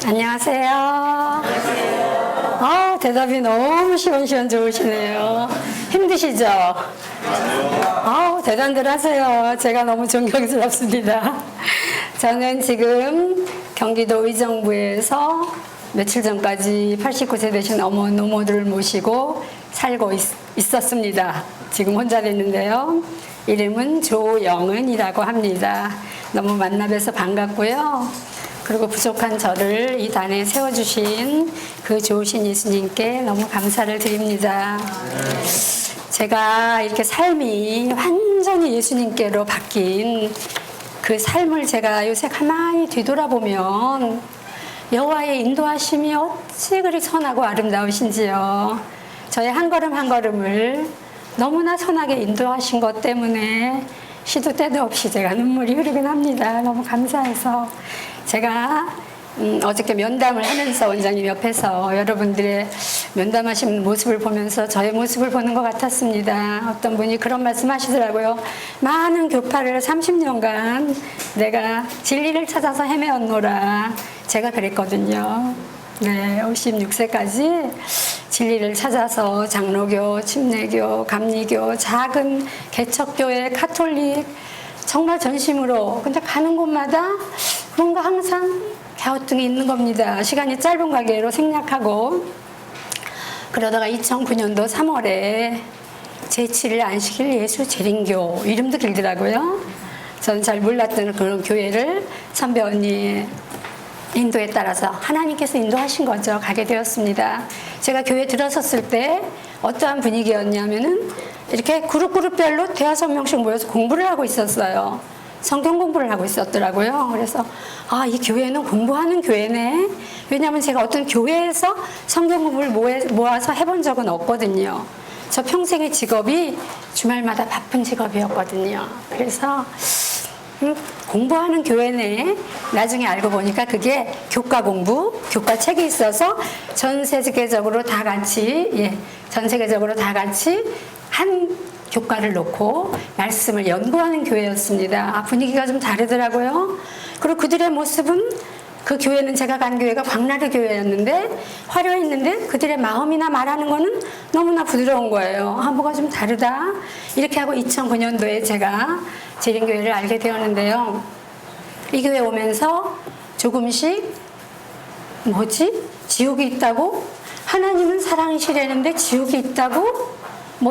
안녕하세요. 대답이 너무 시원시원 좋으시네요. 힘드시죠? 대단들 하세요. 제가 너무 존경스럽습니다. 저는 지금 경기도 의정부에서 며칠 전까지 89세 되신 어머 노모들을 모시고 살고 있었습니다. 지금 혼자 됐는데요. 이름은 조영은이라고 합니다. 너무 만나 뵈서 반갑고요. 그리고 부족한 저를 이 단에 세워주신 그 좋으신 예수님께 너무 감사를 드립니다. 제가 이렇게 삶이 완전히 예수님께로 바뀐 그 삶을 제가 요새 가만히 뒤돌아보면 여호와의 인도하심이 어찌 그리 선하고 아름다우신지요. 저의 한 걸음 한 걸음을 너무나 선하게 인도하신 것 때문에 시도 때도 없이 제가 눈물이 흐르긴 합니다. 너무 감사해서 제가 어저께 면담을 하면서 원장님 옆에서 여러분들의 면담하신 모습을 보면서 저의 모습을 보는 것 같았습니다. 어떤 분이 그런 말씀 하시더라고요. 많은 교파를 30년간 내가 진리를 찾아서 헤매었노라. 제가 그랬거든요. 네, 56세까지 진리를 찾아서 장로교, 침례교, 감리교, 작은 개척교회, 가톨릭 정말 전심으로 근데 가는 곳마다 뭔가 항상 갸우뚱이 있는 겁니다. 시간이 짧은 관계로 생략하고 그러다가 2009년도 3월에 제7일 안식일 예수 재림교 이름도 길더라고요. 저는 잘 몰랐던 그런 교회를 선배 언니의 인도에 따라서 하나님께서 인도하신 거죠. 가게 되었습니다. 제가 교회 들어섰을 때 어떠한 분위기였냐면은 이렇게 그룹별로 대여섯 명씩 모여서 공부를 하고 있었어요. 성경 공부를 하고 있었더라고요. 그래서 이 교회는 공부하는 교회네. 왜냐하면 제가 어떤 교회에서 성경 공부를 모아서 해본 적은 없거든요. 저 평생의 직업이 주말마다 바쁜 직업이었거든요. 그래서 공부하는 교회네. 나중에 알고 보니까 그게 교과 공부, 교과 책이 있어서 전 세계적으로 다 같이 한 교과를 놓고 말씀을 연구하는 교회였습니다. 분위기가 좀 다르더라고요. 그리고 그들의 모습은 그 교회는 제가 간 교회가 광나루 교회였는데 화려했는데 그들의 마음이나 말하는 거는 너무나 부드러운 거예요. 뭐가 좀 다르다. 이렇게 하고 2009년도에 제가 재림교회를 알게 되었는데요. 이 교회 오면서 조금씩 지옥이 있다고? 하나님은 사랑이시라는데 지옥이 있다고?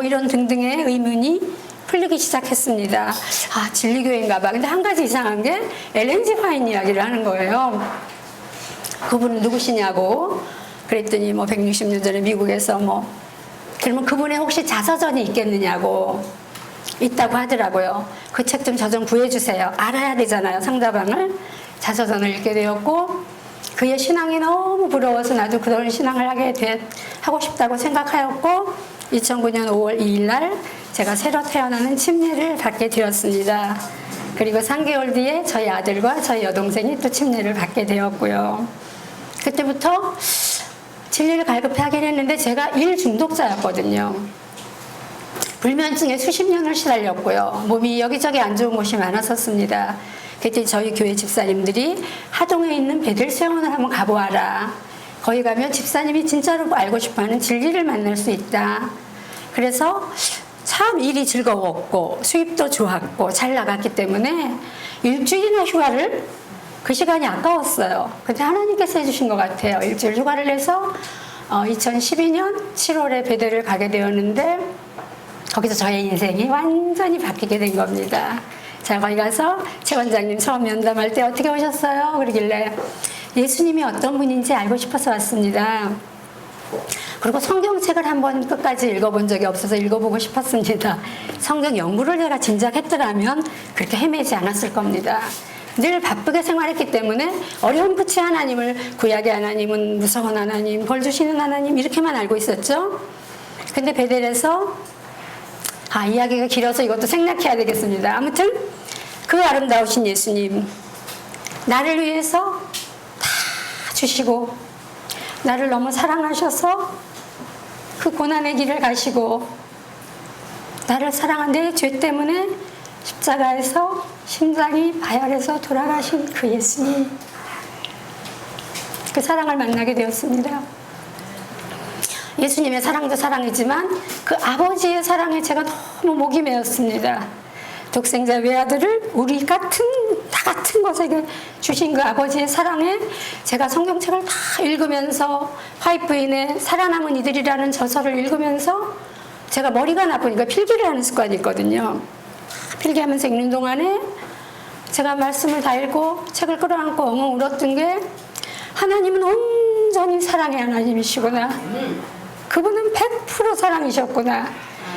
이런 등등의 의문이 풀리기 시작했습니다. 진리교회인가 봐. 근데 한 가지 이상한 게 엘렌지 화인 이야기를 하는 거예요. 그분은 누구시냐고 그랬더니 160년 전에 미국에서 그러면 그분의 혹시 자서전이 있겠느냐고 있다고 하더라고요. 그 책 좀 저 좀 구해주세요. 알아야 되잖아요. 상대방을. 자서전을 읽게 되었고 그의 신앙이 너무 부러워서 나도 그런 신앙을 하고 싶다고 생각하였고 2009년 5월 2일 날 제가 새로 태어나는 침례를 받게 되었습니다. 그리고 3개월 뒤에 저희 아들과 저희 여동생이 또 침례를 받게 되었고요. 그때부터 진리를 갈급하긴 했는데 제가 일 중독자였거든요. 불면증에 수십 년을 시달렸고요. 몸이 여기저기 안 좋은 곳이 많았었습니다. 그때 저희 교회 집사님들이 하동에 있는 베들수영원을 한번 가보아라. 거기 가면 집사님이 진짜로 알고 싶어하는 진리를 만날 수 있다. 그래서 참 일이 즐거웠고 수입도 좋았고 잘 나갔기 때문에 일주일이나 휴가를 그 시간이 아까웠어요. 근데 하나님께서 해주신 것 같아요. 일주일 휴가를 내서 2012년 7월에 베델을 가게 되었는데 거기서 저의 인생이 완전히 바뀌게 된 겁니다. 자, 거기 가서 최 원장님 처음 면담할 때 어떻게 오셨어요? 그러길래 예수님이 어떤 분인지 알고 싶어서 왔습니다. 그리고 성경책을 한번 끝까지 읽어본 적이 없어서 읽어보고 싶었습니다. 성경 연구를 제가 진작 했더라면 그렇게 헤매지 않았을 겁니다. 늘 바쁘게 생활했기 때문에 어려움붙이 하나님을 구약의 하나님은 무서운 하나님, 벌 주시는 하나님 이렇게만 알고 있었죠. 근데 베델에서 이야기가 길어서 이것도 생략해야 되겠습니다. 아무튼 그 아름다우신 예수님 나를 위해서 다 주시고 나를 너무 사랑하셔서 그 고난의 길을 가시고 나를 사랑한 내 죄 때문에 십자가에서 심장이 파열해서 돌아가신 그 예수님 그 사랑을 만나게 되었습니다. 예수님의 사랑도 사랑이지만 그 아버지의 사랑에 제가 너무 목이 메었습니다. 독생자 외아들을 다 같은 것에게 주신 그 아버지의 사랑에 제가 성경책을 다 읽으면서 화이트부인의 살아남은 이들이라는 저서를 읽으면서 제가 머리가 나쁘니까 필기를 하는 습관이 있거든요. 필기하면서 읽는 동안에 제가 말씀을 다 읽고 책을 끌어안고 엉엉 울었던 게 하나님은 온전히 사랑의 하나님이시구나. 그분은 100% 사랑이셨구나.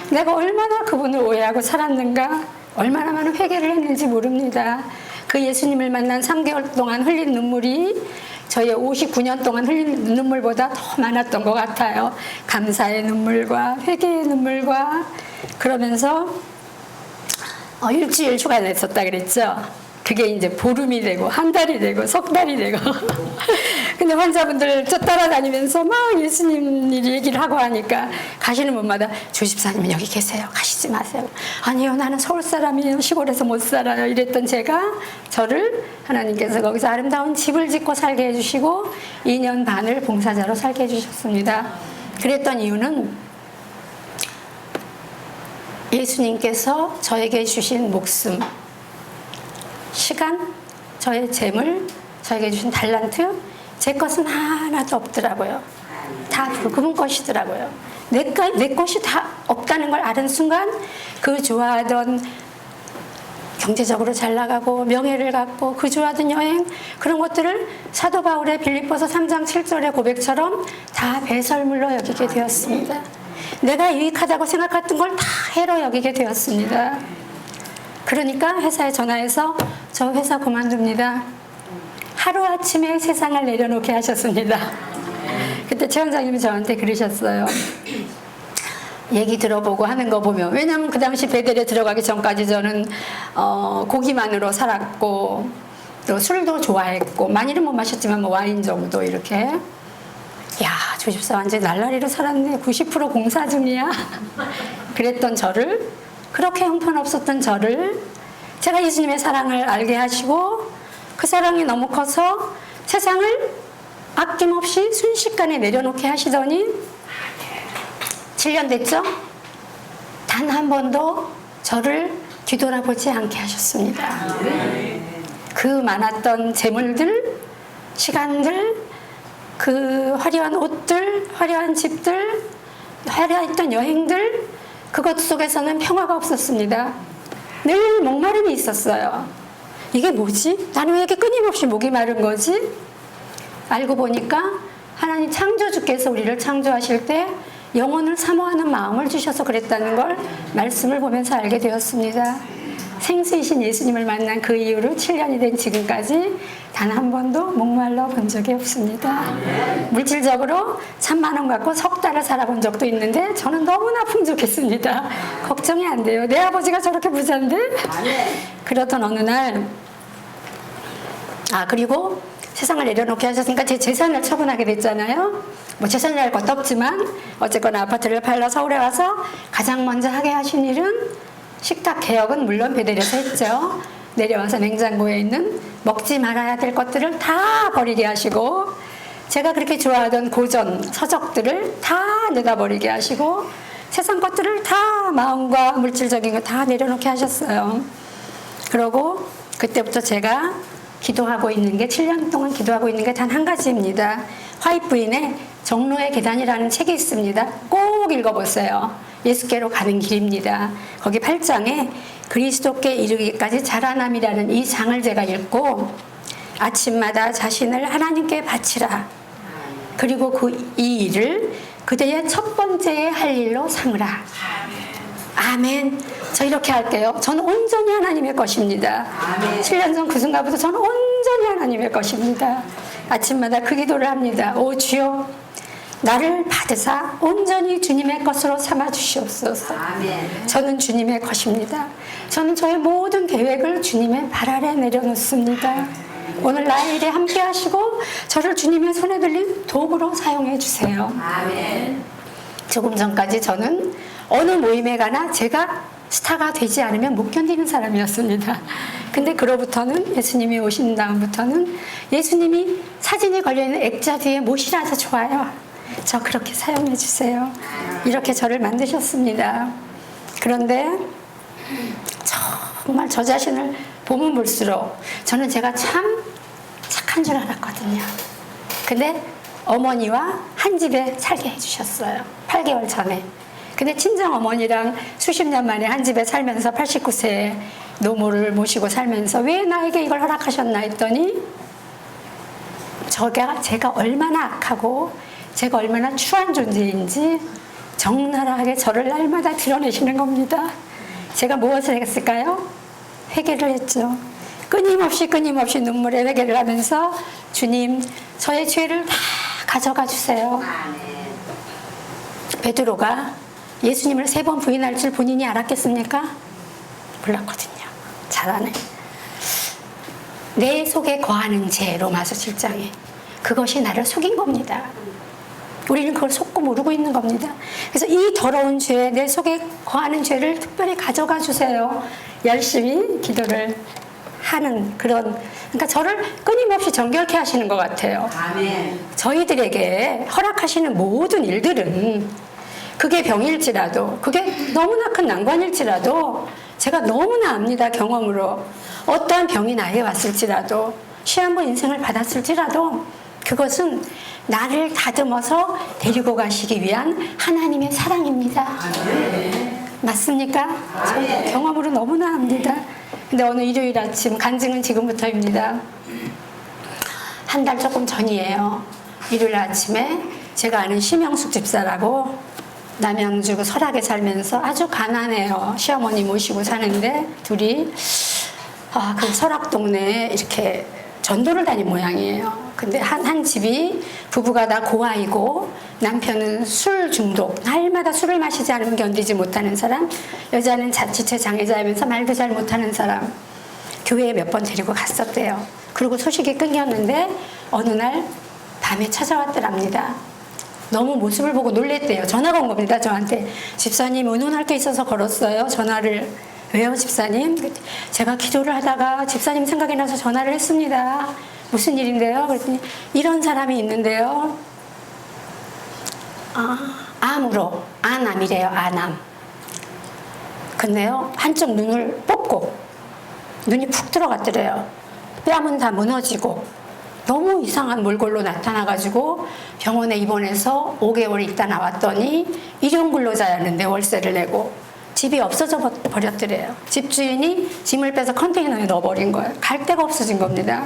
내가 얼마나 그분을 오해하고 살았는가, 얼마나 많은 회개를 했는지 모릅니다. 그 예수님을 만난 3개월 동안 흘린 눈물이 저의 59년 동안 흘린 눈물보다 더 많았던 것 같아요. 감사의 눈물과 회개의 눈물과. 그러면서 일주일 휴가 냈었다 그랬죠. 그게 이제 보름이 되고 한 달이 되고 석 달이 되고 근데 환자분들 따라다니면서 막 예수님 얘기를 하고 하니까 가시는 분마다 조집사님은 여기 계세요. 가시지 마세요. 아니요, 나는 서울 사람이에요. 시골에서 못 살아요. 이랬던 제가 저를 하나님께서 거기서 아름다운 집을 짓고 살게 해주시고 2년 반을 봉사자로 살게 해주셨습니다. 그랬던 이유는 예수님께서 저에게 주신 목숨, 시간, 저의 재물, 저에게 주신 달란트, 제 것은 하나도 없더라고요. 다 그분 것이더라고요. 내 것이 다 없다는 걸 아는 순간 그 좋아하던 경제적으로 잘 나가고 명예를 갖고 그 좋아하던 여행, 그런 것들을 사도 바울의 빌립보서 3장 7절의 고백처럼 다 배설물로 여기게 되었습니다. 내가 유익하다고 생각했던 걸 다 해로 여기게 되었습니다. 그러니까 회사에 전화해서 저 회사 그만둡니다. 하루아침에 세상을 내려놓게 하셨습니다. 그때 최 원장님이 저한테 그러셨어요. 얘기 들어보고 하는 거 보면, 왜냐면 그 당시 베델에 들어가기 전까지 저는 고기만으로 살았고 또 술도 좋아했고 많이는 못 마셨지만 뭐 와인 정도 이렇게. 야, 조집사 완전 날라리로 살았네. 90% 공사 중이야. 그랬던 저를, 그렇게 형편없었던 저를 제가 예수님의 사랑을 알게 하시고 그 사랑이 너무 커서 세상을 아낌없이 순식간에 내려놓게 하시더니 7년 됐죠? 단 한 번도 저를 뒤돌아보지 않게 하셨습니다. 그 많았던 재물들, 시간들, 그 화려한 옷들, 화려한 집들, 화려했던 여행들, 그것 속에서는 평화가 없었습니다. 늘 목마름이 있었어요. 이게 뭐지? 나는 왜 이렇게 끊임없이 목이 마른 거지? 알고 보니까 하나님 창조주께서 우리를 창조하실 때 영혼을 사모하는 마음을 주셔서 그랬다는 걸 말씀을 보면서 알게 되었습니다. 생수이신 예수님을 만난 그 이후로 7년이 된 지금까지 단 한 번도 목말라 본 적이 없습니다. 물질적으로 3만 원 갖고 석 달을 살아본 적도 있는데 저는 너무나 풍족했습니다. 걱정이 안 돼요. 내 아버지가 저렇게 부자인데? 그러던 어느 날, 그리고 세상을 내려놓게 하셨으니까 제 재산을 처분하게 됐잖아요. 뭐 재산이랄 것도 없지만 어쨌거나 아파트를 팔러 서울에 와서 가장 먼저 하게 하신 일은 식탁 개혁은 물론 베델에서 했죠. 내려와서 냉장고에 있는 먹지 말아야 될 것들을 다 버리게 하시고, 제가 그렇게 좋아하던 고전 서적들을 다 내다버리게 하시고, 세상 것들을 다 마음과 물질적인 거 다 내려놓게 하셨어요. 그러고 그때부터 제가 기도하고 있는 게, 7년 동안 기도하고 있는 게 단 한 가지입니다. 화이트부인의 정로의 계단이라는 책이 있습니다. 꼭 읽어보세요. 예수께로 가는 길입니다. 거기 8장에 그리스도께 이르기까지 자라남이라는 이 장을 제가 읽고, 아침마다 자신을 하나님께 바치라. 그리고 이 일을 그대의 첫 번째에 할 일로 삼으라. 아멘. 저 이렇게 할게요. 저는 온전히 하나님의 것입니다. 아멘. 7년 전 그 순간부터 저는 온전히 하나님의 것입니다. 아침마다 그 기도를 합니다. 오 주여, 나를 받으사 온전히 주님의 것으로 삼아 주시옵소서. 아멘. 저는 주님의 것입니다. 저는 저의 모든 계획을 주님의 발 아래 내려놓습니다. 오늘 나의 일에 함께 하시고 저를 주님의 손에 들린 도구로 사용해 주세요. 아멘. 조금 전까지 저는 어느 모임에 가나 제가 스타가 되지 않으면 못 견디는 사람이었습니다. 근데 그로부터는 예수님이 오신 다음부터는 예수님이 사진이 걸려있는 액자 뒤에 못이라도 좋아요. 저 그렇게 사용해 주세요. 이렇게 저를 만드셨습니다. 그런데 정말 저 자신을 보면 볼수록 저는 제가 참 착한 줄 알았거든요. 근데 어머니와 한 집에 살게 해주셨어요. 8개월 전에. 근데 친정 어머니랑 수십 년 만에 한 집에 살면서 89세에 노모를 모시고 살면서 왜 나에게 이걸 허락하셨나 했더니 제가 얼마나 악하고 제가 얼마나 추한 존재인지 적나라하게 저를 날마다 드러내시는 겁니다. 제가 무엇을 했을까요? 회개를 했죠. 끊임없이 눈물에 회개를 하면서 주님, 저의 죄를 다 가져가 주세요. 베드로가 예수님을 3번 부인할 줄 본인이 알았겠습니까? 몰랐거든요. 잘하네. 내 속에 거하는 죄, 로마서 7장에 그것이 나를 속인 겁니다. 우리는 그걸 속고 모르고 있는 겁니다. 그래서 이 더러운 죄, 내 속에 거하는 죄를 특별히 가져가 주세요. 열심히 기도를 하는 그런, 그러니까 저를 끊임없이 정결케 하시는 것 같아요. 아멘. 저희들에게 허락하시는 모든 일들은 그게 병일지라도, 그게 너무나 큰 난관일지라도 제가 너무나 압니다. 경험으로. 어떠한 병이 나에게 왔을지라도, 시한번 인생을 받았을지라도 그것은 나를 다듬어서 데리고 가시기 위한 하나님의 사랑입니다. 맞습니까? 저 경험으로 너무나 압니다. 근데 어느 일요일 아침, 간증은 지금부터입니다. 한 달 조금 전이에요. 일요일 아침에 제가 아는 심영숙 집사라고 남양주 설악에 살면서 아주 가난해요. 시어머니 모시고 사는데 둘이 그 설악 동네에 이렇게 전도를 다닌 모양이에요. 근데 한 집이 부부가 다 고아이고 남편은 술 중독, 날마다 술을 마시지 않으면 견디지 못하는 사람, 여자는 자취체 장애자이면서 말도 잘 못하는 사람. 교회에 몇 번 데리고 갔었대요. 그리고 소식이 끊겼는데 어느 날 밤에 찾아왔더랍니다. 너무 모습을 보고 놀랬대요. 전화가 온 겁니다. 저한테. 집사님, 의논할 게 있어서 걸었어요. 전화를. 왜요, 집사님? 제가 기도를 하다가 집사님 생각이 나서 전화를 했습니다. 무슨 일인데요? 그랬더니 이런 사람이 있는데요. 암으로, 아남이래요. 아남. 근데요, 한쪽 눈을 뽑고 눈이 푹 들어갔더래요. 뺨은 다 무너지고 너무 이상한 몰골로 나타나가지고 병원에 입원해서 5개월 있다 나왔더니 일용근로자였는데 월세를 내고 집이 없어져 버렸더래요. 집주인이 짐을 빼서 컨테이너에 넣어버린 거예요. 갈 데가 없어진 겁니다.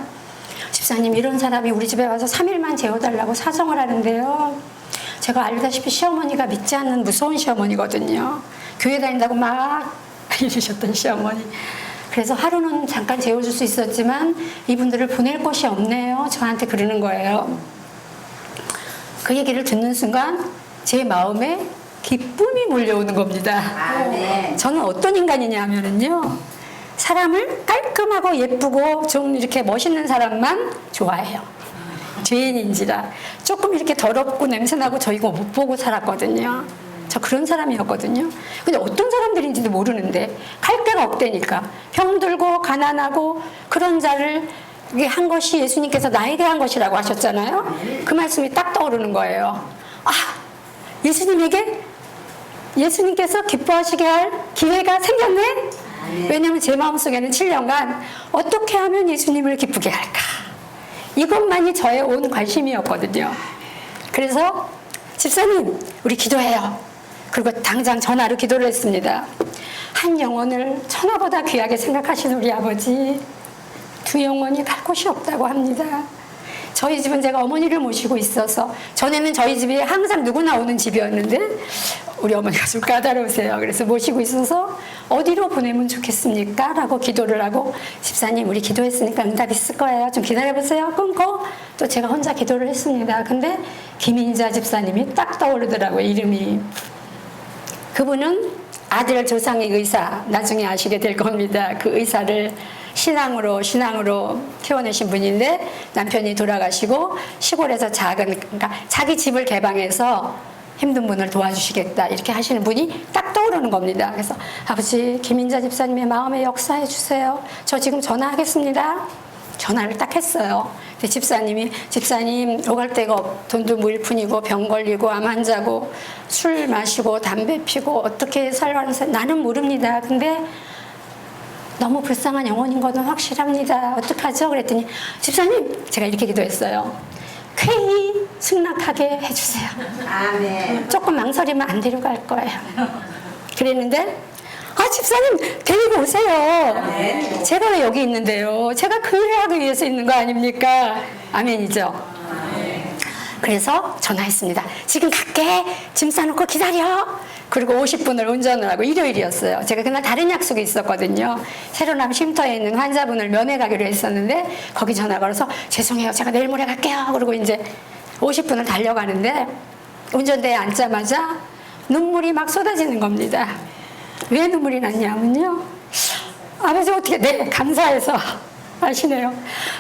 집사님, 이런 사람이 우리 집에 와서 3일만 재워달라고 사정을 하는데요. 제가 알다시피 시어머니가 믿지 않는 무서운 시어머니거든요. 교회 다닌다고 막 이러셨던 시어머니. 그래서 하루는 잠깐 재워줄 수 있었지만 이분들을 보낼 곳이 없네요. 저한테 그러는 거예요. 그 얘기를 듣는 순간 제 마음에 기쁨이 몰려오는 겁니다. 아멘. 저는 어떤 인간이냐 하면은요, 사람을 깔끔하고 예쁘고 좀 이렇게 멋있는 사람만 좋아해요. 죄인인지라 조금 이렇게 더럽고 냄새나고 저 이거 못 보고 살았거든요. 저 그런 사람이었거든요. 근데 어떤 사람들인지도 모르는데 갈 데가 없다니까 병들고 가난하고 그런 자를 한 것이 예수님께서 나에게 한 것이라고 하셨잖아요. 그 말씀이 딱 떠오르는 거예요. 예수님께서 기뻐하시게 할 기회가 생겼네? 왜냐하면 제 마음속에는 7년간 어떻게 하면 예수님을 기쁘게 할까? 이것만이 저의 온 관심이었거든요. 그래서 집사님, 우리 기도해요. 그리고 당장 전화로 기도를 했습니다. 한 영혼을 천하보다 귀하게 생각하시는 우리 아버지, 2 영혼이 갈 곳이 없다고 합니다. 저희 집은 제가 어머니를 모시고 있어서, 전에는 저희 집이 항상 누구나 오는 집이었는데 우리 어머니가 좀 까다로우세요. 그래서 모시고 있어서 어디로 보내면 좋겠습니까? 라고 기도를 하고, 집사님, 우리 기도했으니까 응답 있을 거예요. 좀 기다려보세요. 끊고 또 제가 혼자 기도를 했습니다. 근데 김인자 집사님이 딱 떠오르더라고요. 이름이. 그분은 아들 조상의 의사, 나중에 아시게 될 겁니다. 그 의사를 신앙으로 키워내신 분인데 남편이 돌아가시고 시골에서 그러니까 자기 집을 개방해서 힘든 분을 도와주시겠다 이렇게 하시는 분이 딱 떠오르는 겁니다. 그래서 아버지 김인자 집사님의 마음에 역사해 주세요. 저 지금 전화하겠습니다. 전화를 딱 했어요. 근데 집사님 오갈 데가 돈도 무일푼이고 병 걸리고 암 환자고 술 마시고 담배 피고 어떻게 살아가는지 나는 모릅니다. 근데 너무 불쌍한 영혼인 거는 확실합니다. 어떡하죠? 그랬더니 집사님 제가 이렇게 기도했어요. 쾌히 승낙하게 해주세요. 아멘. 조금 망설이면 안 데려갈 거예요. 그랬는데 집사님 데리고 오세요. 아멘. 제가 왜 여기 있는데요? 제가 그 일을 하기 위해서 있는 거 아닙니까? 아멘이죠. 그래서 전화했습니다. 지금 갈게. 짐 싸놓고 기다려. 그리고 50분을 운전을 하고 일요일이었어요. 제가 그날 다른 약속이 있었거든요. 새로남 쉼터에 있는 환자분을 면회 가기로 했었는데 거기 전화 걸어서 죄송해요. 제가 내일 모레 갈게요. 그리고 이제 50분을 달려가는데 운전대에 앉자마자 눈물이 막 쏟아지는 겁니다. 왜 눈물이 났냐면요. 아버지 어떻게 감사해서 아시네요.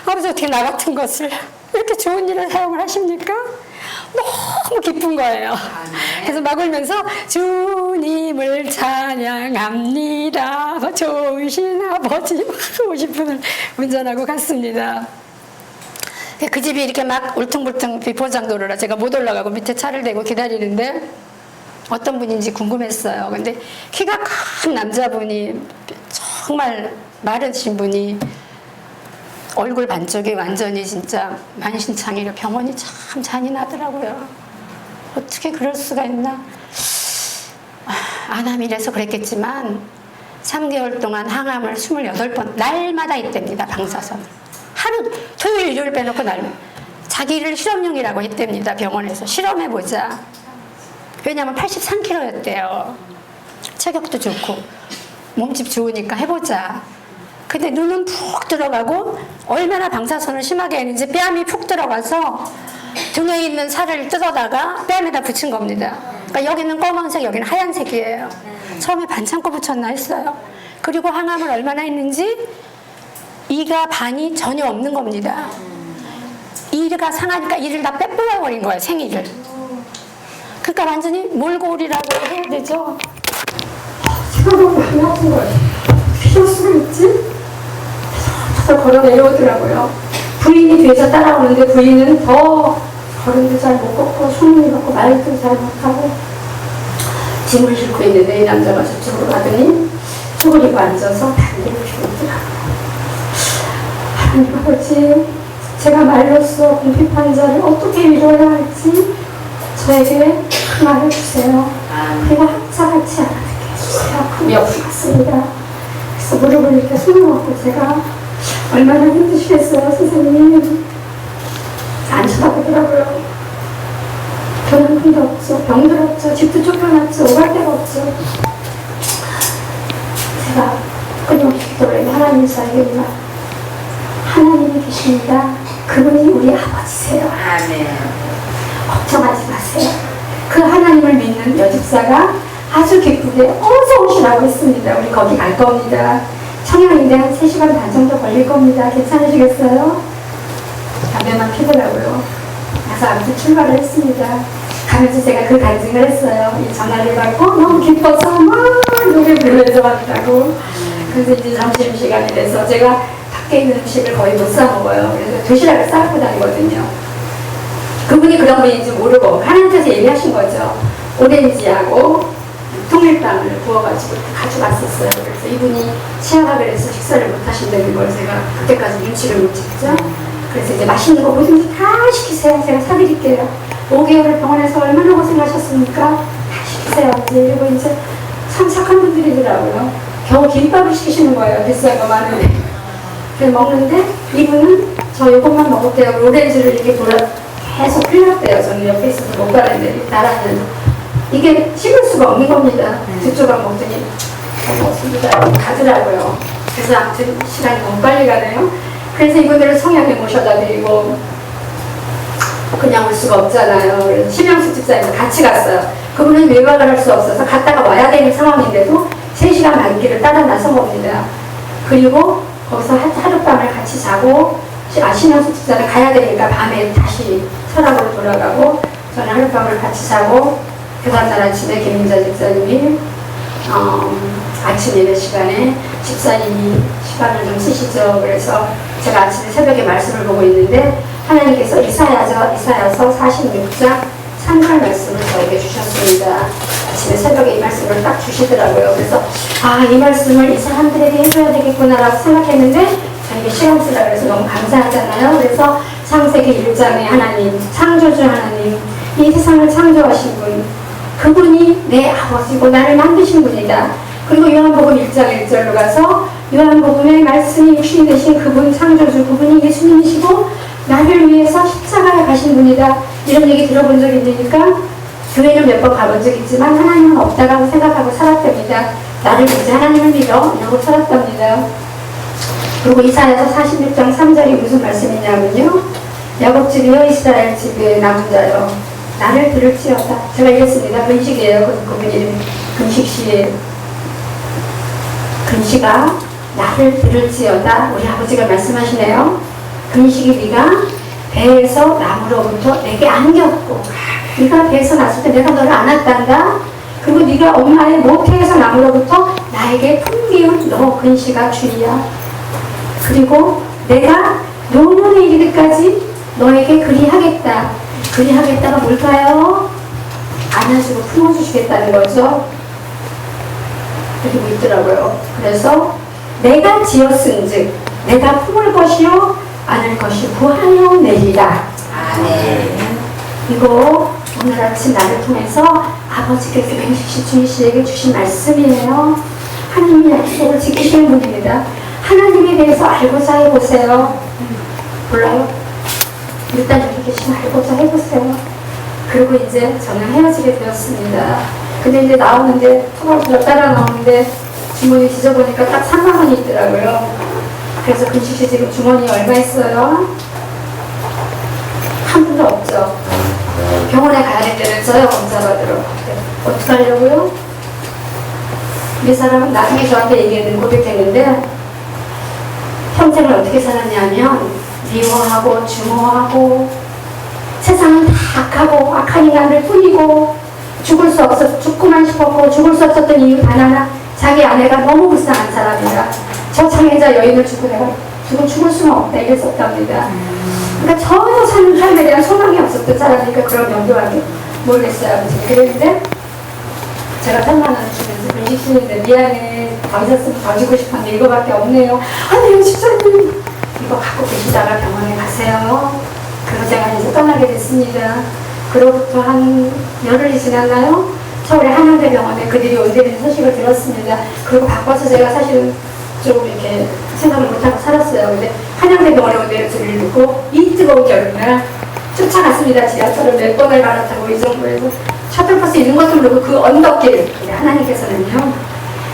아버지 어떻게 나 같은 것을 이렇게 좋은 일에 사용을 하십니까? 너무 기쁜 거예요. 그래서 막 울면서 주님을 찬양합니다. 좋으신 아버지 50분을 운전하고 갔습니다. 그 집이 이렇게 막 울퉁불퉁 비포장도로라 제가 못 올라가고 밑에 차를 대고 기다리는데 어떤 분인지 궁금했어요. 근데 키가 큰 남자분이 정말 마르신 분이 얼굴 반쪽이 완전히 진짜 만신창이로 병원이 참 잔인하더라고요. 어떻게 그럴 수가 있나? 안암이라서 그랬겠지만 3개월 동안 항암을 28번 날마다 있답니다. 방사선. 하루 토요일 일요일 빼놓고 날 자기를 실험용이라고 했답니다. 병원에서 실험해보자. 왜냐하면 83kg였대요. 체격도 좋고 몸집 좋으니까 해보자. 근데 눈은 푹 들어가고 얼마나 방사선을 심하게 했는지 뺨이 푹 들어가서 등에 있는 살을 뜯어다가 뺨에다 붙인 겁니다. 그러니까 여기는 검은색, 여기는 하얀색이에요. 처음에 반창고 붙였나 했어요. 그리고 항암을 얼마나 했는지 이가 반이 전혀 없는 겁니다. 이가 상하니까 이를 다 빼뿌려버린 거예요, 생이를. 그러니까 완전히 몰골이라고 해야 되죠. 제가 너무 많이 아픈 거예요. 어떻게 이럴 수가 있지? 저 걸어 내려오더라고요. 부인이 뒤에서 따라오는데 부인은 더 걸음도 잘 못 걷고 숨이 걷고 말도 잘 못하고 짐을 싣고 있는데 이 남자가 저쪽으로 가더니 쪼그리고 앉아서 반대로 죽더라고요. 하나님 아버지, 제가 말로써 공핍 환자를 어떻게 위로해야 할지 저에게 그 말을 주세요. 그리고 학자같이 알아듣게 해주세요. 그럼 옆으로 갔습니다. 그래서 무릎을 이렇게 손을 얹고 제가 얼마나 힘드시겠어요, 선생님. 안 쳐다보더라고요. 돈도 없죠, 병도 없죠, 집도 쫓겨났죠, 오갈 데가 없죠. 제가 끊임없이 기도를 했는데 하나님 저에게 하나님이 계십니다. 그분이 우리 아버지세요. 아멘. 걱정하지 마세요. 그 하나님을 믿는 여집사가 아주 기쁘게 어서 오시라고 했습니다. 우리 거기 갈 겁니다. 청양인데 한 3시간 반 정도 걸릴 겁니다. 괜찮으시겠어요? 담배만 피더라고요. 그래서 아무튼 출발을 했습니다. 가면서 제가 그 간증을 했어요. 이 전화를 받고 너무 기뻐서 막 노래 부르면서 왔다고. 그래서 이제 점심시간이 돼서 제가 밖에 있는 음식을 거의 못 사 먹어요. 그래서 도시락을 싸고 다니거든요. 그분이 그런 분인지 모르고 하나님께서 얘기하신 거죠. 오렌지하고 통밀빵을 구워가지고 가져갔었어요. 그래서 이분이 치아가 그래서 식사를 못 하신다는 걸 제가 그때까지 눈치를 못 챘죠. 그래서 이제 맛있는 거 뭐든지 다 시키세요. 제가 사드릴게요. 5개월을 병원에서 얼마나 고생하셨습니까? 다 시키세요. 그리고 이제 참 착한 분들이더라고요. 겨우 김밥을 시키시는 거예요. 비싼 거 많은데. 그래서 먹는데 이분은 저 이것만 먹었대요. 오렌지를 이렇게 계속 흘렸대요. 저는 옆에 있어서 못 가는데 나라는 이게 씹을 수가 없는 겁니다. 두 조각 먹더니 먹습니다. 가더라고요. 그래서 아무튼 시간이 너무 빨리 가네요. 그래서 이분들을 성향에 모셔다 드리고 그냥 올 수가 없잖아요. 그래서 심영수 집사님과 같이 갔어요. 그분은 외박을 할 수 없어서 갔다가 와야 되는 상황인데도 3시간 반 길을 따라 나선 겁니다. 그리고 거기서 하룻밤을 같이 자고 심영수 집사는 가야 되니까 밤에 다시 서랍으로 돌아가고 저는 하룻밤을 같이 자고 그 다음날 아침에 김민자 집사님이 아침 예배 시간에 집사님이 시간을 좀 쓰시죠. 그래서 제가 아침에 새벽에 말씀을 보고 있는데 하나님께서 이사야서 46장 3절 말씀을 저에게 주셨습니다. 아침에 새벽에 이 말씀을 딱 주시더라고요. 그래서 이 말씀을 이 사람들에게 해줘야 되겠구나라고 생각했는데 저에게 시간 쓰라 그래서 너무 감사하잖아요. 그래서 창세기 1장에 하나님, 창조주 하나님, 이 세상을 창조하신 분, 그분이 내 아버지고 나를 만드신 분이다. 그리고 요한복음 1장 1절로 가서 요한복음의 말씀이 육신이 되신 그분, 창조주 그분이 예수님이시고 나를 위해서 십자가에 가신 분이다. 이런 얘기 들어본 적 있으니까 교회는 몇 번 가본 적 있지만 하나님은 없다라고 생각하고 살았답니다. 나를 믿지 하나님을 믿어 이러고 살았답니다. 그리고 이사야서 46장 3절이 무슨 말씀이냐면요, 야곱 집이여 이스라엘 집의 남은 자여 나를 들을지어다. 제가 읽겠습니다. 근식이에요. 그분 이름이 근식씨예요. 근식아 나를 들을지어다. 우리 아버지가 말씀하시네요. 근식이 네가 배에서 나무로부터 내게 안겼고, 네가 배에서 났을 때 내가 너를 안았단다. 그리고 네가 엄마의 모태에서 나무로부터 나에게 품기운 너 근식아 주리야. 그리고 내가 노년에 이르기까지 너에게 그리하겠다. 그리하겠다가 뭘까요? 안아주고 품어주시겠다는 거죠. 그리고 있더라고요. 그래서 내가 지었은즉 내가 품을 것이요 안을 것이 구하여 내리라. 아멘. 이거 오늘 아침 나를 통해서 아버지께서 맹식씨 주님씨에게 주신 말씀이에요. 하나님의 약속을 지키시는 분입니다. 하나님에 대해서 알고자 해보세요. 몰라요? 일단 여기 계시면 알고자 해보세요. 그리고 이제 저는 헤어지게 되었습니다. 근데 이제 나오는데, 토박토박 따라 나오는데 주머니 뒤져보니까 딱 3만 원이 있더라고요. 그래서 근식씨 지금 주머니에 얼마 있어요? 한 푼도 없죠. 병원에 가야 된다면서요, 검사 받으러. 어떻게 하려고요? 이 사람은 나중에 저한테 얘기했는데, 고백했는데 평생을 어떻게 살았냐면 미워하고 증오하고 세상은 다 악하고 악한 인간들 뿐이고 죽을 수 없어서 죽고만 싶었고 죽을 수 없었던 이유 단 하나, 자기 아내가 너무 불쌍한 사람이라 저 장애자 여인을 죽고 내가 죽을 수는 없다 이랬었답니다. 그러니까 전혀 사는 삶에 대한 소망이 없었던 사람이니까 그런 면도하게 모르겠어요. 아버지. 그랬는데 제가 3만 원 주면서 근식씨인데 미안해, 더 있었으면 더 주고 싶었는데 이거밖에 없네요. 아니 집사님 이거 갖고 계시다가 병원에 가세요. 그리고 제가 이제 떠나게 됐습니다. 그로부터 한 열흘이 지났나요? 서울의 한양대병원에 그들이 온다는 소식을 들었습니다. 그리고 바꿔서 제가 사실은 좀 이렇게 생각을 못하고 살았어요. 근데 한양대병원에 온다는 소리를 듣고 이 뜨거운 여름날 쫓아갔습니다. 지하철을 몇 번을 갈아타고 이 정도에서 셔틀버스 있는 것도 모르고 그 언덕길. 근데 하나님께서는요,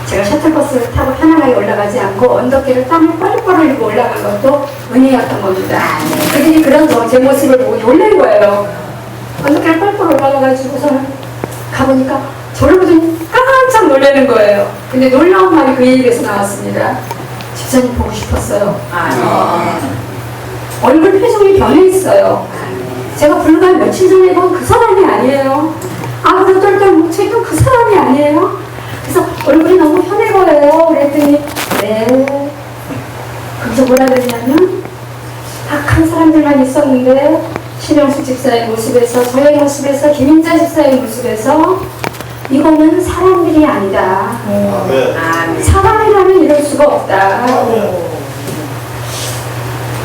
제가 셔틀버스를 타고 편안하게 올라가지 않고 언덕길을 땀을 뻘뻘 흘리고 올라간 것도 은혜였던 겁니다. 그들이 그런 제 모습을 보고 놀란 거예요. 언덕길을 뻘뻘 올라가가지고서는 가보니까 저를 보더니 깜짝 놀라는 거예요. 근데 놀라운 말이 그 얘기에서 나왔습니다. 집사님 보고 싶었어요. 얼굴 표정이 변해 있어요. 제가 불과 며칠 전에 본 그 사람이 아니에요. 아무도 똘똘 뭉쳐있던 그 사람이 아니에요. 그래서 얼굴이 너무 편해 보여요. 그랬더니 네. 그래서 뭐라 그랬냐면 악한 사람들만 있었는데 신영수 집사의 모습에서, 저의 모습에서, 김인자 집사의 모습에서 이거는 사람들이 아니다. 사람이라면 이럴 수가 없다.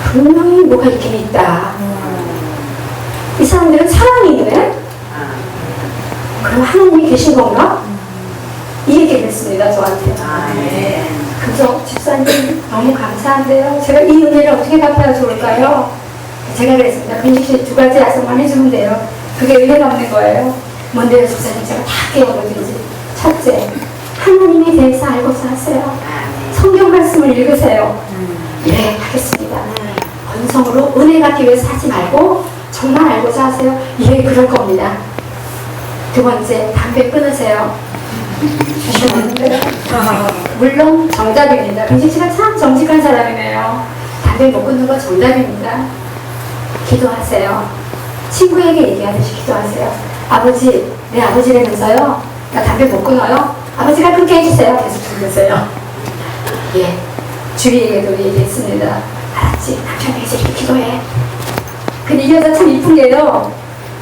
분명히 뭐가 있긴 있다. 이 사람들은 사랑이 있네? 그럼 하나님이 계신 건가? 이 얘기를 했습니다, 저한테. 그래서 집사님 너무 감사한데요. 제가 이 은혜를 어떻게 갚아야 좋을까요? 제가 그랬습니다. 근식씨 2가지 약속만 해주면 돼요. 그게 은혜가 없는 거예요. 뭔데요, 집사님? 제가 다 깨워보든지. 첫째, 하나님에 대해서 알고서 하세요. 성경 말씀을 읽으세요. 네, 하겠습니다. 건성으로 은혜 갖기 위해서 하지 말고 정말 알고자 하세요. 예, 그럴 겁니다. 2번째, 담배 끊으세요. 주시는데 물론 정답입니다. 근식씨가 참 정직한 사람이네요. 담배 못 끊는 거 정답입니다. 기도하세요. 친구에게 얘기하듯이 기도하세요. 아버지, 내 아버지라면서요. 나 담배 못 끊어요. 아버지가 끊게 해주세요. 계속 들으세요. 예, 주위에게도 얘기했습니다. 알았지? 남편 위해서 이렇게 기도해. 근데 이 여자 참 이쁜 게요.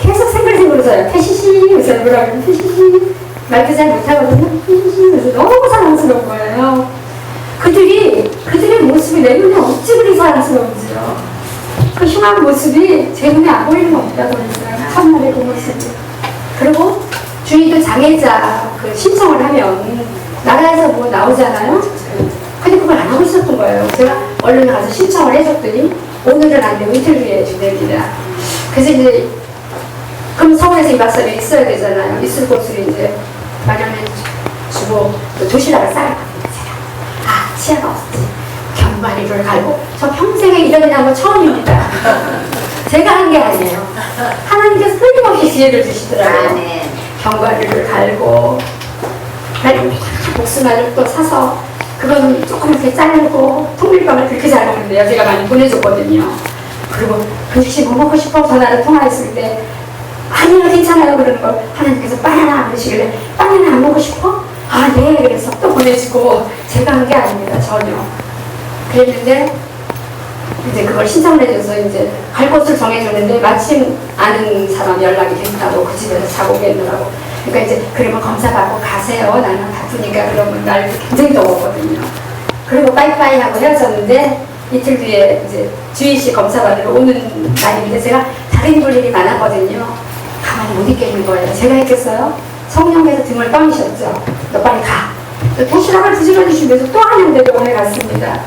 계속 생글생글 웃어요. 태시시 웃어요. 뭐라 그러면 태시시. 말도 잘 못하거든요. 태시시 웃어요. 너무 사랑스러운 거예요. 그들의 모습이 내 눈에 어찌 그리 사랑스러운지요. 그 흉한 모습이 제 눈에 안 보이는 겁니다. 첫날의 그 모습이. 그리고 주위도 장애자 그 신청을 하면 나라에서 뭐 나오잖아요. 근데 그걸 안 하고 있었던 거예요. 제가 얼른 가서 신청을 해줬더니 오늘은 안 되고 이틀 뒤에 준답니다. 그래서 이제 그럼 서울에서 2박 3일 있어야 되잖아요. 있을 곳을 이제 마련해 주고 또 도시락을 싸갔거든요. 아, 치아가 없었지. 견과류를 갈고 저 평생에 이런 일 한 번 처음입니다. 제가 한 게 아니에요. 하나님께서 끊임없이 기회를 주시더라고요. 아, 네. 견과류를 갈고 복숭아를 또 사서 그건 조금 이렇게 자르고 통밀빵을 그렇게 잘 먹는데요. 제가 많이 보내줬거든요. 그리고 금식씨 뭐 먹고 싶어? 전화를 통화했을 때 아니요 괜찮아요 그러는 걸 하나님께서 바나나 그러시길래 바나나 안 먹고 싶어? 아 네 그래서 또 보내주고 제가 한 게 아닙니다. 전혀. 그랬는데 이제 그걸 신청을 해줘서 이제 갈 곳을 정해줬는데 마침 아는 사람 연락이 된다고 그 집에서 자고 계느라고 그러니까 이제 그러면 검사 받고 가세요. 나는 바쁘니까 그러면 날 굉장히 더웠거든요. 그리고 빠이빠이 하고 헤어졌는데 이틀 뒤에 이제 주희씨 검사 받으러 오는 날인데 제가 다른 볼 일이 많았거든요. 가만히 못 있겠는 거예요. 제가 했겠어요? 성령께서 등을 떠미셨죠. 너 빨리 가. 또 도시락을 뒤집어 주시면서 또 하는데 병원에 갔습니다.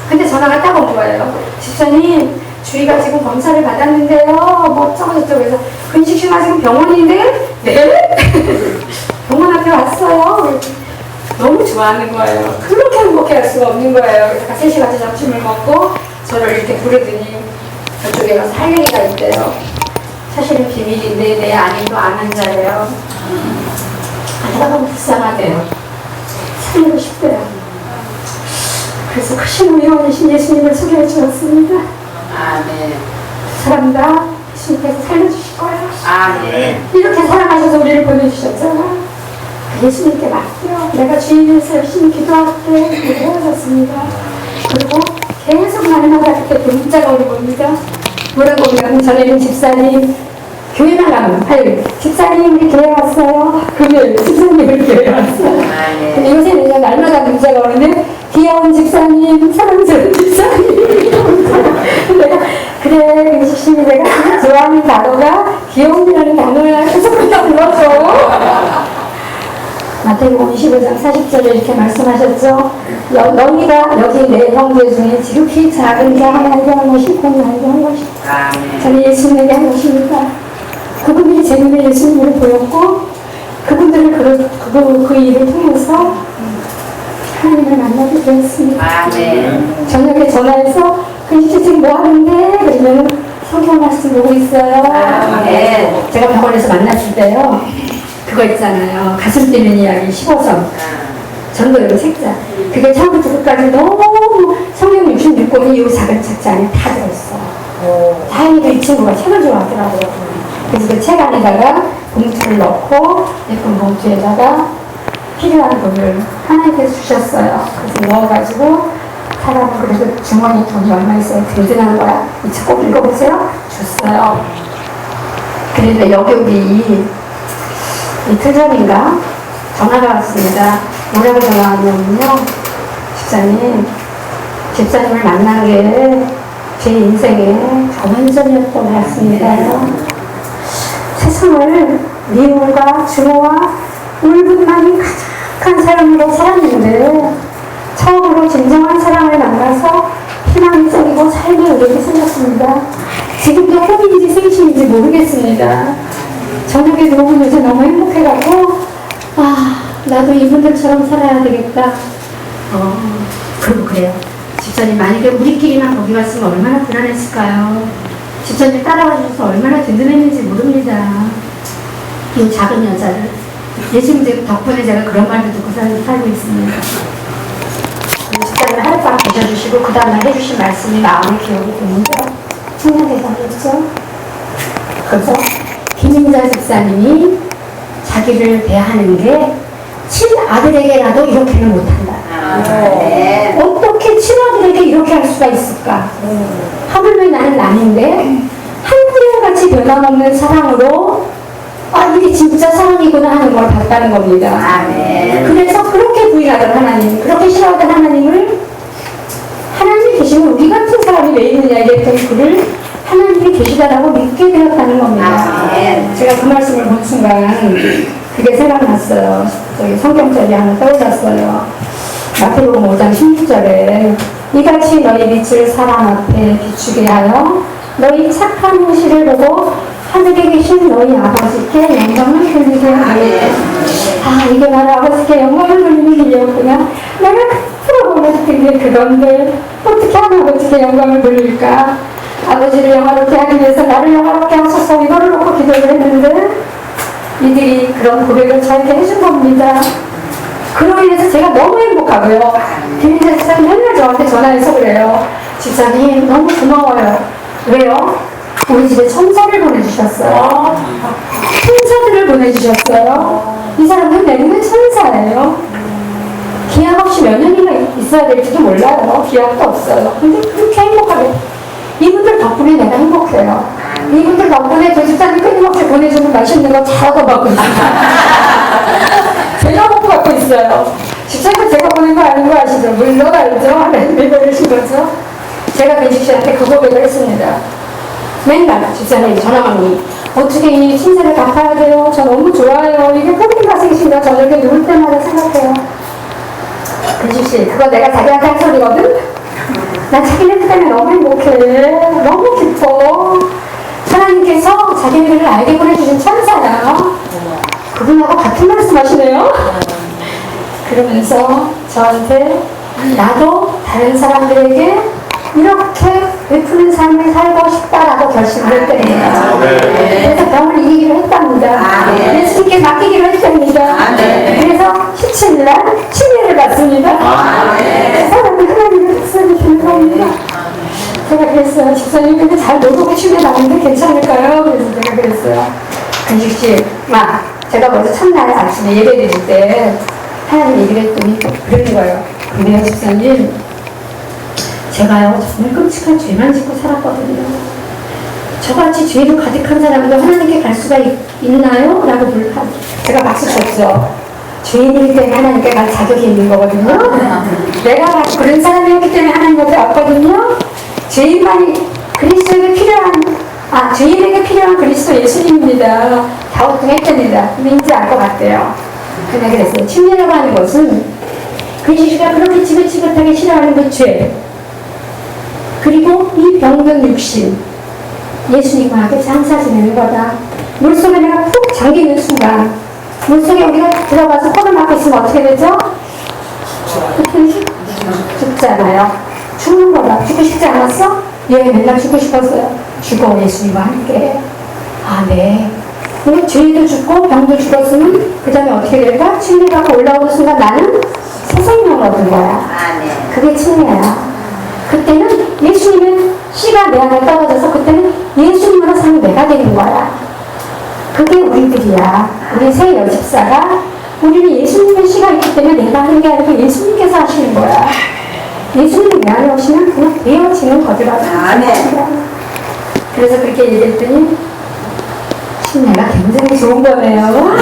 근데 전화가 딱 온 거예요. 집사님, 주희가 지금 검사를 받았는데요. 뭐 어쩌고저쩌고 해서 근식 씨가 지금 병원인데? 네? 병원 앞에 왔어요. 너무 좋아하는 거예요. 그렇게 행복해 할 수가 없는 거예요. 그래서 3시 같이 점심을 먹고 저를 이렇게 부르더니 저쪽에 가서 할 얘기가 있대요. 사실은 비밀인데 내 아내도 안 환자예요. 아내가 너무 불쌍하대요. 살리고 싶대요. 그래서 크신 위원이신 예수님을 소개해 주었습니다. 아, 네. 사람다 예수님께서 살려주실 거예요. 아, 네. 이렇게 사랑하셔서 우리를 보내주셨잖아. 예수님께 맡겨. 내가 주인에서 열심히 기도할게. 이렇게 헤어졌습니다. 그리고 계속 날마다 이렇게 문자가 오는 겁니다. 뭐라고 하면 전에는 집사님 교회만 가면 화요일 집사님 우리 교회 왔어요. 금요일 집사님 우리 교회 왔어요. 아, 네. 근데 요새는 날마다 문자가 오는데 귀여운 집사님, 사랑스러운 집사님. 내가 그래 유식심이 내가 좋아하는 단어가 귀여움이라는 단어야. 계속 그냥 불러줘. 마태복음 25장 40절에 이렇게 말씀하셨죠. 너희가 여기 내 형제 중에 지극히 작은 자 하나에게 한 것이 곧 나에게 한 것이다. 아, 네. 저는 예수님에게 한 것입니다. 그분들이 제 눈에 예수님을 보였고 그분들을 그 일을 통해서 하나님을 만나게 되었습니다. 아, 네. 저녁에 전화해서 근식 지금 뭐 하는데? 그러면 성경 말씀 보고 있어요. 아, 네. 제가 병원에서 만났을 때요. 그거 있잖아요. 가슴 뛰는 이야기 15선. 전도연 책자. 그게 처음부터 끝까지 너무 성경 66권이 이 작은 책자 안에 다 들어있어. 다행히도 이 친구가 책을 좋아하더라고요. 그래서 그 책 안에다가 봉투를 넣고 예쁜 봉투에다가 필요한 돈을 하나님께서 주셨어요. 그래서 넣어가지고 사람은 그래도 주머니 돈이 얼마 있어요? 든든한 거야. 이 책 꼭 읽어보세요. 줬어요. 그런데 여기 이틀 전인가 전화가 왔습니다. 뭐라고 전화 왔냐면요. 집사님을 만난 게 제 인생의 전환점이었던 것 같습니다. 세상을 미움과 증오와 울분만이 가득한 사람으로 살았는데 처음으로 진정한 사랑을 만나서 희망이 생기고 삶이 이렇게 생겼습니다. 지금도 꿈인지 생신인지 모르겠습니다. 저녁에 들어오면 요새 너무 행복해가지고 나도 이분들처럼 살아야 되겠다. 그리고 그래요. 집사님 만약에 우리끼리만 거기 갔으면 얼마나 불안했을까요? 집사님 따라와주셔서 얼마나 든든했는지 모릅니다. 이 작은 여자를 예수님 덕분에 제가 그런 말도 듣고 살고 있습니다. 집사님 하룻밤 계셔주시고 그 다음날 해주신 말씀이 마음에 기억이 되는데 청년대사였죠. 그래서 김인자 집사님이 자기를 대하는 게 친아들에게라도 이렇게는 못한다. 아멘. 어떻게 친아들에게 이렇게 할 수가 있을까? 하물며 나는 남인데 한결같이 변함없는 사랑으로 이게 진짜 사랑이구나 하는 걸 봤다는 겁니다. 아멘. 그래서 그렇게 부인하던 하나님, 그렇게 싫어하던 하나님을 하나님이 계시면 우리 같은 사람이 왜 있느냐 이랬던 그를 하나님이 계시다라고 믿게 되었다는 겁니다. 아멘. 제가 그 말씀을 본 순간 그게 생각났어요. 저기 성경절이 하나 떠올랐어요. 마태복음 5장 16절에 이같이 너희 빛을 사람 앞에 비추게 하여 너희 착한 행실을 보고 하늘에 계신 너희 아버지께 영광을 돌리게 하네. 이게 바로 아버지께 영광을 돌리는 길이었구나. 내가 앞으로 보면서 그게 그건데 어떻게 하면 아버지께 영광을 돌릴까? 아버지를 영화롭게 하기 위해서 나를 영화롭게 하소서 이거를 놓고 기도를 했는데 이들이 그런 고백을 저에게 해준 겁니다. 그로 인해서 제가 너무 행복하고요. 김인재 집사님 맨날 저한테 전화해서 그래요. 집사님 너무 고마워요. 왜요? 우리 집에 천사를 보내주셨어요. 천사들을 보내주셨어요. 이 사람은 내면 천사예요. 기약 없이 몇 년이나 있어야 될지도 몰라요. 기약도 없어요. 근데 그렇게 행복하게 이분들 덕분에 내가 행복해요. 이분들 덕분에 저 집사님 끊임없이 보내주는 맛있는 거 다 얻어먹고 있어요. 제가 먹고 갖고 있어요. 집사님 제가 보낸 거 아닌 거 아시죠? 물론 알죠? 하나님이 보내신 거죠? 제가 배식 씨한테 그 고백을 했습니다. 맨날 집사님 전화망이 어떻게 이 신세를 갚아야 돼요? 저 너무 좋아요. 이게 포기 가생신가 저녁에 누울 때마다 생각해요. 배식 씨 그거 내가 자기한테 한 소리거든? 난 자기네 때문에 너무 행복해. 너무 기뻐. 하나님께서 자기네를 알게 보내주신 천사야. 그분하고 같은 말씀 하시네요. 그러면서 저한테 나도 다른 사람들에게 이렇게 베푸는 삶을 살고 싶다라고 결심을 했답니다. 그래서 병을 이기기로 했답니다. 예수님께 맡기기로 했답니다. 그래서 17날 치매를 받습니다. 사람이 하나님을 백성이시는 겁니다. 제가 그랬어요. 집사님 근데 잘 모르고 치매 나는데 괜찮을까요? 그래서 제가 그랬어요. 근식씨 제가 먼저 첫날 아침에 예배 드릴 때 하나님 얘기를 했더니 그러는 거예요. 근데요 집사님 제가요 정말 끔찍한 죄만 짓고 살았거든요. 저같이 죄로 가득한 사람도 하나님께 갈 수가 있나요? 라고 제가 박수 쳤죠. 죄인이기 때문에 하나님께 갈 자격이 있는 거거든요. 내가 그런 사람이었기 때문에 하나님 앞에 왔거든요. 죄인만이 그리스도에게 필요한 죄인에게 필요한 그리스도 예수님입니다. 갸우뚱했답니다. 왠지 알 것 같아요. 근데 그랬어요. 침례라고 하는 것은 그 시시가 그렇게 지긋지긋하게 싫어하는 그 죄, 그리고 이 병든 육신, 예수님과 함께 장사 지내는 거다. 물속에 내가 푹 잠기는 순간, 물속에 우리가 들어가서 코를 막고 있으면 어떻게 되죠? 죽잖아요. 죽는 거다. 죽고 싶지 않았어? 맨날 죽고 싶었어요. 죽어 예수님과 함께. 네. 그리고 죄도 죽고 병도 죽었으면 그 다음에 어떻게 될까? 침례가 올라오는 순간 나는 새 생명을 얻은 거야. 그게 침례야. 그때는 예수님의 씨가 내 안에 떨어져서 그때는 예수님으로 사는 내가 되는 거야. 그게 우리들이야. 우리 새 여집사가 우리는 예수님의 씨가 있기 때문에 내가 하는 게 아니고 예수님께서 하시는 거야. 예수님이 내 안에 오시면 그냥 되어지는 거더라고요. 그래서 그렇게 얘기했더니 신뢰가 굉장히 좋은 거네요.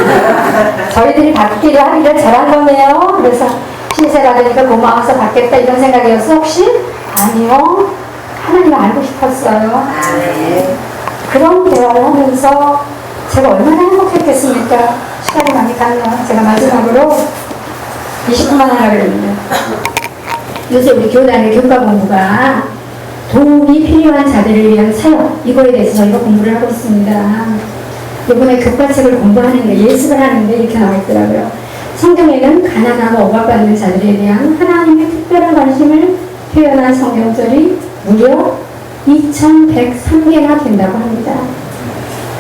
저희들이 받기를 하기를 잘한 거네요. 그래서 신세 받으니까 고마워서 받겠다 이런 생각이었어 혹시? 아니요. 하나님을 알고 싶었어요. 그런 대화를 하면서 제가 얼마나 행복했겠습니까? 시간이 많이 갔네요. 제가 마지막으로 20분만 하려고 그랬는데 요새 우리 교단의 교과 공부가 도움이 필요한 자들을 위한 사역, 이거에 대해서 저희가 공부를 하고 있습니다. 이번에 교과책을 공부하는데 예습을 하는데 이렇게 나와 있더라고요. 성경에는 가난하고 억압받는 자들에 대한 하나님의 특별한 관심을 표현한 성경절이 무려 2103개나 된다고 합니다.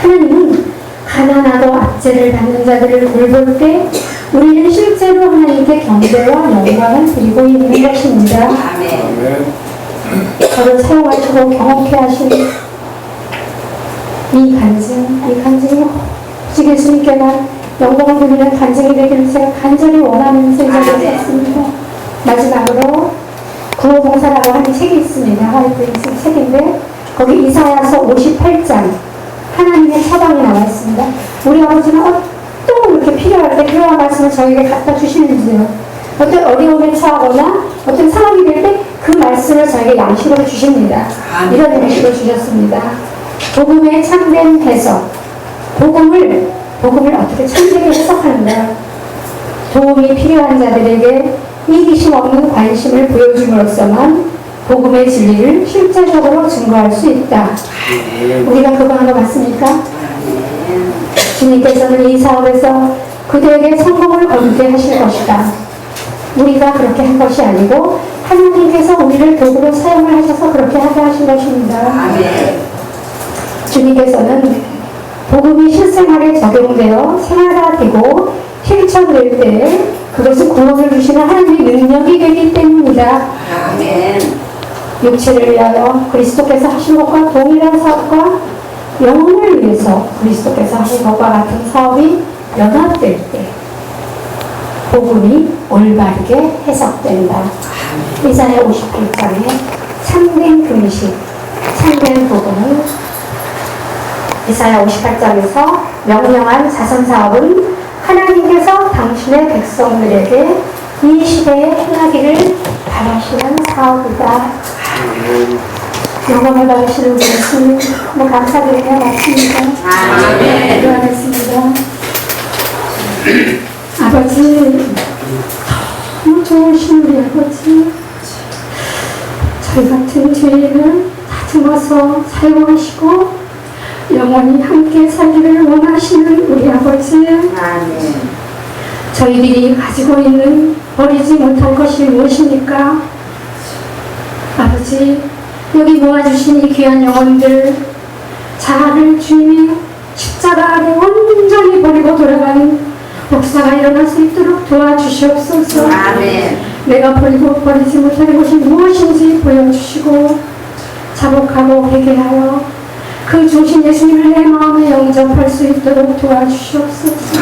하나님은 가난하고 압제를 받는 자들을 돌볼 때 우리는 실제로 하나님께 경배와 영광을 드리고 있는 것입니다. 저를 사용하시고 경험케 하신 이 간증이 오직 예수님께만 영광을 누리는 간증이 되기를 제가 간절히 원하면서 이 자리에 섰습니다. 마지막으로 구호봉사라고 하는 책이 있습니다. 하이브리스 책인데 거기 이사야서 58장 하나님의 처방이 나와 있습니다. 우리 아버지는 어떤 이렇게 필요할 때 필요한 말씀을 저에게 갖다 주시는지요. 어떤 어려움에 처하거나 어떤 상황이 될 때 그 말씀을 저에게 양식으로 주십니다. 이런 양식을 주셨습니다. 복음의 참된 해석. 복음을 어떻게 참되게 해석하는가. 도움이 필요한 자들에게 이기심 없는 관심을 보여줌으로써만 복음의 진리를 실제적으로 증거할 수 있다. 우리가 그거 한 거 맞습니까? 주님께서는 이 사업에서 그들에게 성공을 거두게 하실 것이다. 우리가 그렇게 한 것이 아니고 하나님께서 우리를 도구로 사용을 하셔서 그렇게 하게 하신 것입니다. 주님께서는 복음이 실생활에 적용되어 생활화되고 실천될 때 그것은 구원을 주시는 하나님의 능력이 되기 때문입니다. 육체를 위하여 그리스도께서 하신 것과 동일한 사업과 영혼을 위해서 그리스도께서 하신 것과 같은 사업이 연합될 때 복음이 올바르게 해석된다. 이사야 58장에 참된 금식, 참된 복음을 이사야 58장에서 명령한 자선사업은 하나님께서 당신의 백성들에게 이 시대에 행하기를 바라시는 사업이다. 영광을 받으시는 우리 예수님 너무 감사드리며 마칩니다. 기도하겠습니다. 아버지, 너무 좋으신 우리 아버지, 저희 같은 죄인을 다듬어서 사용하시고 영원히 함께 살기를 원하시는 우리 아버지, 저희들이 가지고 있는 버리지 못할 것이 무엇입니까? 아버지, 여기 모아주신 이 귀한 영혼들 자아를 주님이 십자가 아래 온전히 버리고 돌아가는 역사가 일어날 수 있도록 도와주시옵소서. 내가 버리지 못하는 것이 무엇인지 보여주시고 자복하고 회개하여 그 주신 예수님을 내 마음에 영접할 수 있도록 도와주시옵소서.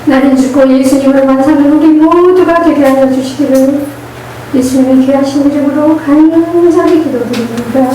나는 죽고 예수님을 만나는 우리 모두가 되게 하여 주시기를 예수님의 귀하신 이름으로 간절히 기도드립니다.